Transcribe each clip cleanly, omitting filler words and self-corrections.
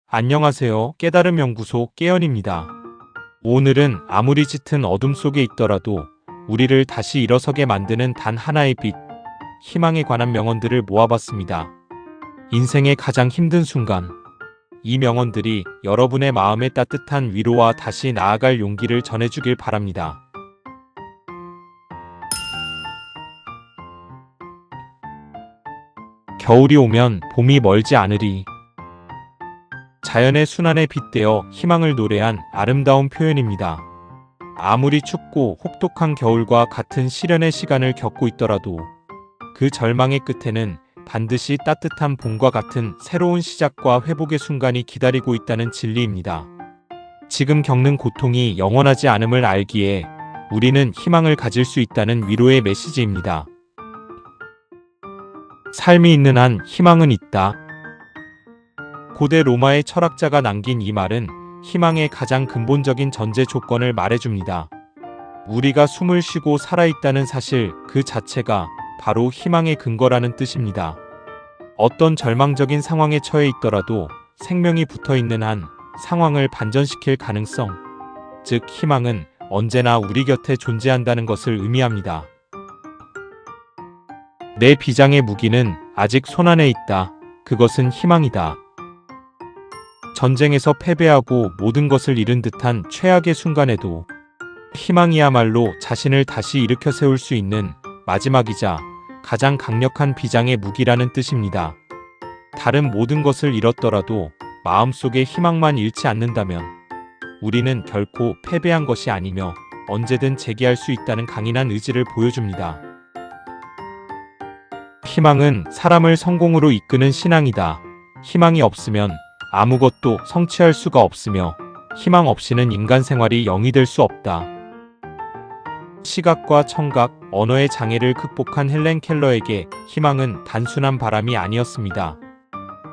안녕하세요. 깨달음 연구소 깨연입니다. 오늘은 아무리 짙은 어둠 속에 있더라도 우리를 다시 일어서게 만드는 단 하나의 빛, 희망에 관한 명언들을 모아봤습니다. 인생의 가장 힘든 순간, 이 명언들이 여러분의 마음에 따뜻한 위로와 다시 나아갈 용기를 전해주길 바랍니다. 겨울이 오면 봄이 멀지 않으리. 자연의 순환에 빗대어 희망을 노래한 아름다운 표현입니다. 아무리 춥고 혹독한 겨울과 같은 시련의 시간을 겪고 있더라도 그 절망의 끝에는 반드시 따뜻한 봄과 같은 새로운 시작과 회복의 순간이 기다리고 있다는 진리입니다. 지금 겪는 고통이 영원하지 않음을 알기에 우리는 희망을 가질 수 있다는 위로의 메시지입니다. 삶이 있는 한 희망은 있다. 고대 로마의 철학자가 남긴 이 말은 희망의 가장 근본적인 전제 조건을 말해줍니다. 우리가 숨을 쉬고 살아있다는 사실 그 자체가 바로 희망의 근거라는 뜻입니다. 어떤 절망적인 상황에 처해 있더라도 생명이 붙어있는 한 상황을 반전시킬 가능성, 즉 희망은 언제나 우리 곁에 존재한다는 것을 의미합니다. 내 비장의 무기는 아직 손안에 있다. 그것은 희망이다. 전쟁에서 패배하고 모든 것을 잃은 듯한 최악의 순간에도 희망이야말로 자신을 다시 일으켜 세울 수 있는 마지막이자 가장 강력한 비장의 무기라는 뜻입니다. 다른 모든 것을 잃었더라도 마음속에 희망만 잃지 않는다면 우리는 결코 패배한 것이 아니며 언제든 재기할 수 있다는 강인한 의지를 보여줍니다. 희망은 사람을 성공으로 이끄는 신앙이다. 희망이 없으면 아무것도 성취할 수가 없으며 희망 없이는 인간 생활이 영이 될 수 없다. 시각과 청각, 언어의 장애를 극복한 헬렌 켈러에게 희망은 단순한 바람이 아니었습니다.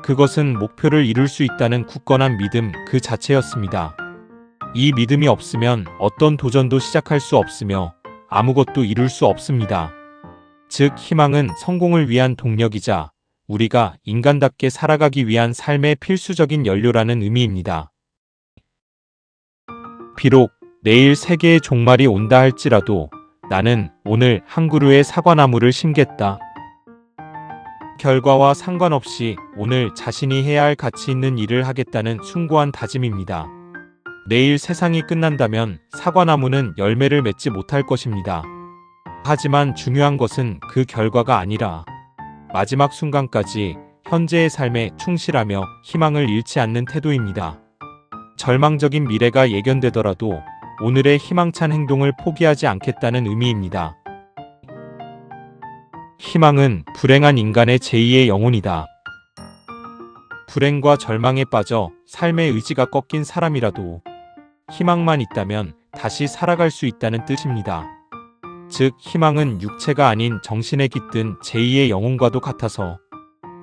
그것은 목표를 이룰 수 있다는 굳건한 믿음 그 자체였습니다. 이 믿음이 없으면 어떤 도전도 시작할 수 없으며 아무것도 이룰 수 없습니다. 즉 희망은 성공을 위한 동력이자 우리가 인간답게 살아가기 위한 삶의 필수적인 연료라는 의미입니다. 비록 내일 세계의 종말이 온다 할지라도 나는 오늘 한 그루의 사과나무를 심겠다. 결과와 상관없이 오늘 자신이 해야 할 가치 있는 일을 하겠다는 숭고한 다짐입니다. 내일 세상이 끝난다면 사과나무는 열매를 맺지 못할 것입니다. 하지만 중요한 것은 그 결과가 아니라 마지막 순간까지 현재의 삶에 충실하며 희망을 잃지 않는 태도입니다. 절망적인 미래가 예견되더라도 오늘의 희망찬 행동을 포기하지 않겠다는 의미입니다. 희망은 불행한 인간의 제2의 영혼이다. 불행과 절망에 빠져 삶의 의지가 꺾인 사람이라도 희망만 있다면 다시 살아갈 수 있다는 뜻입니다. 즉 희망은 육체가 아닌 정신에 깃든 제2의 영혼과도 같아서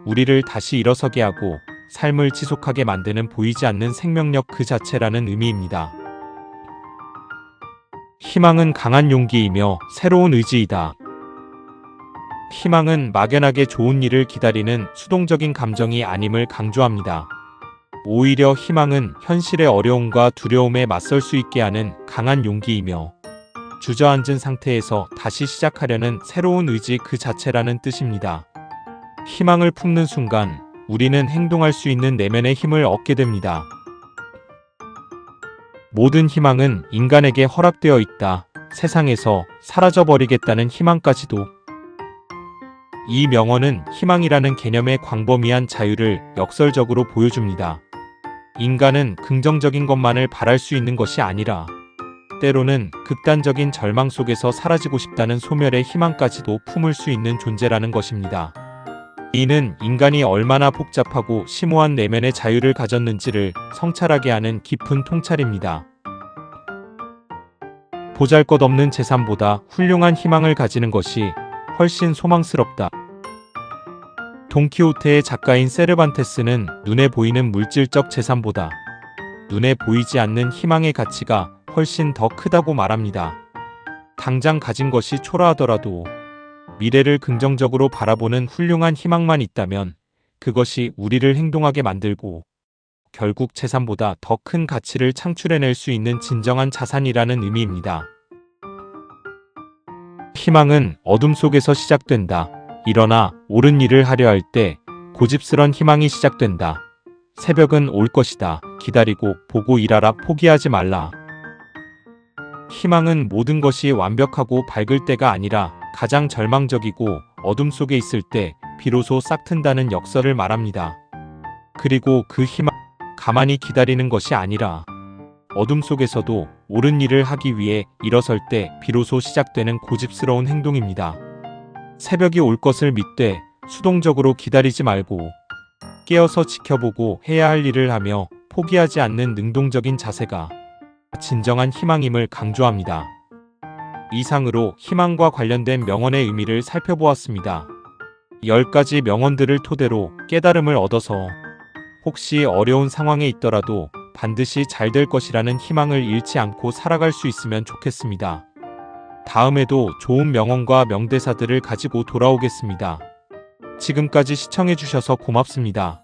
우리를 다시 일어서게 하고 삶을 지속하게 만드는 보이지 않는 생명력 그 자체라는 의미입니다. 희망은 강한 용기이며 새로운 의지이다. 희망은 막연하게 좋은 일을 기다리는 수동적인 감정이 아님을 강조합니다. 오히려 희망은 현실의 어려움과 두려움에 맞설 수 있게 하는 강한 용기이며 주저앉은 상태에서 다시 시작하려는 새로운 의지 그 자체라는 뜻입니다. 희망을 품는 순간 우리는 행동할 수 있는 내면의 힘을 얻게 됩니다. 모든 희망은 인간에게 허락되어 있다. 세상에서 사라져버리겠다는 희망까지도. 이 명언은 희망이라는 개념의 광범위한 자유를 역설적으로 보여줍니다. 인간은 긍정적인 것만을 바랄 수 있는 것이 아니라 때로는 극단적인 절망 속에서 사라지고 싶다는 소멸의 희망까지도 품을 수 있는 존재라는 것입니다. 이는 인간이 얼마나 복잡하고 심오한 내면의 자유를 가졌는지를 성찰하게 하는 깊은 통찰입니다. 보잘것없는 재산보다 훌륭한 희망을 가지는 것이 훨씬 소망스럽다. 돈키호테의 작가인 세르반테스는 눈에 보이는 물질적 재산보다 눈에 보이지 않는 희망의 가치가 훨씬 더 크다고 말합니다. 당장 가진 것이 초라하더라도 미래를 긍정적으로 바라보는 훌륭한 희망만 있다면 그것이 우리를 행동하게 만들고 결국 재산보다 더 큰 가치를 창출해낼 수 있는 진정한 자산이라는 의미입니다. 희망은 어둠 속에서 시작된다. 일어나 옳은 일을 하려 할 때 고집스런 희망이 시작된다. 새벽은 올 것이다. 기다리고 보고 일하라. 포기하지 말라. 희망은 모든 것이 완벽하고 밝을 때가 아니라 가장 절망적이고 어둠 속에 있을 때 비로소 싹튼다는 역설을 말합니다. 그리고 그 희망, 가만히 기다리는 것이 아니라 어둠 속에서도 옳은 일을 하기 위해 일어설 때 비로소 시작되는 고집스러운 행동입니다. 새벽이 올 것을 믿되 수동적으로 기다리지 말고 깨어서 지켜보고 해야 할 일을 하며 포기하지 않는 능동적인 자세가 진정한 희망임을 강조합니다. 이상으로 희망과 관련된 명언의 의미를 살펴보았습니다. 10가지 명언들을 토대로 깨달음을 얻어서 혹시 어려운 상황에 있더라도 반드시 잘 될 것이라는 희망을 잃지 않고 살아갈 수 있으면 좋겠습니다. 다음에도 좋은 명언과 명대사들을 가지고 돌아오겠습니다. 지금까지 시청해주셔서 고맙습니다.